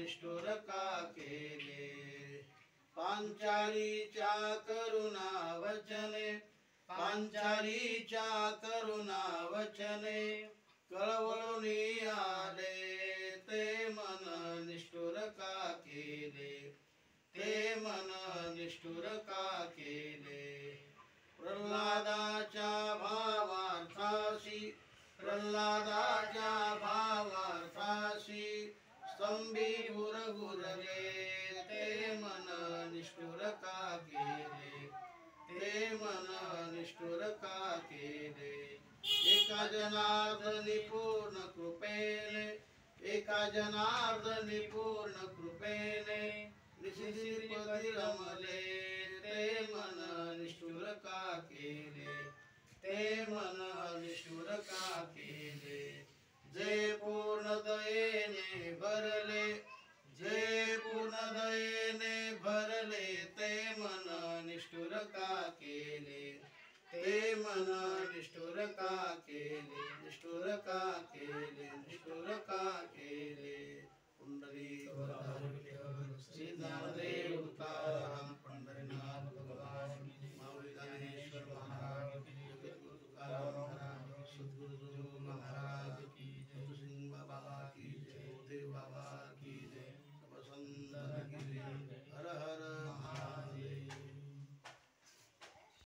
निष्ठुर का केले पांचालीच्या करुणा वचने पांचालीच्या करुणा वचने कळवळून आले ते मन निष्ठुर का केले ते मन निष्ठुर का केले प्रल्हादाच्या भावार्थाशी प्रल्हादाच्या भावार्थाशी स्तंभीभूर गुरले ते मन निष्ठुर का केले ते मन निष्ठुर का केले एका जनार्दनी पूर्ण कृपेने एका जनार्दनी पूर्ण कृपेने निशिपदी रमले ते मन निष्ठुर का केले ते मन निष्ठुर का केले जे पूर्ण दयेने भरले जे पूर्ण दयेने भरले ते मन निष्ठुर का केले ते मन निष्ठुर का केले निष्ठुर का केले निष्ठुर का केले कुंडली श्री